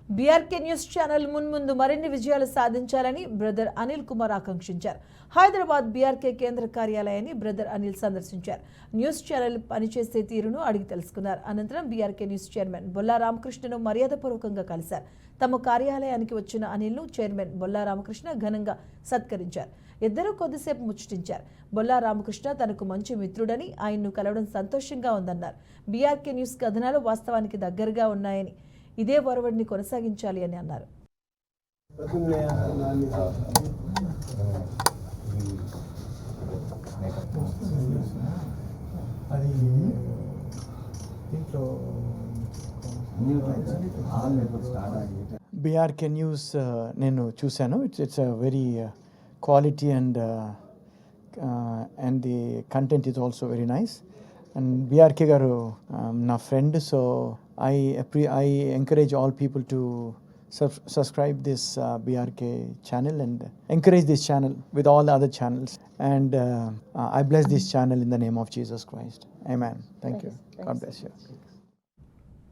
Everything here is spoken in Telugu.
బీఆర్కే న్యూస్ ఛానల్ మున్ముందు మరిన్ని విజయాలు సాధించాలని బ్రదర్ అనిల్ కుమార్ ఆకాంక్షించారు. హైదరాబాద్ బీఆర్కే కేంద్ర కార్యాలయాన్ని బ్రదర్ అనిల్ సందర్శించారు. న్యూస్ ఛానల్ పనిచేసే తీరును అడిగి తెలుసుకున్నారు. అనంతరం బీఆర్కే న్యూస్ చైర్మన్ బొల్లా రామకృష్ణను మర్యాదపూర్వకంగా కలిశారు. తమ కార్యాలయానికి వచ్చిన అనిల్ను చైర్మన్ బొల్లా రామకృష్ణ ఘనంగా సత్కరించారు. ఇద్దరూ కొద్దిసేపు ముచ్చటించారు. బొల్లా రామకృష్ణ తనకు మంచి మిత్రుడని, ఆయన్ను కలవడం సంతోషంగా ఉందన్నారు. బీఆర్కే న్యూస్ కథనాలు వాస్తవానికి దగ్గరగా ఉన్నాయని, ఇదే ఒరవడిని కొనసాగించాలి అని అన్నారు. బీఆర్కే న్యూస్ నేను చూశాను. It's a very quality and the content is also very nice. And BRK గారు నా friend, so I encourage all people to subscribe this BRK channel and encourage this channel with all the other channels. And I bless this channel in the name of Jesus Christ. Amen. Thank you. God bless you.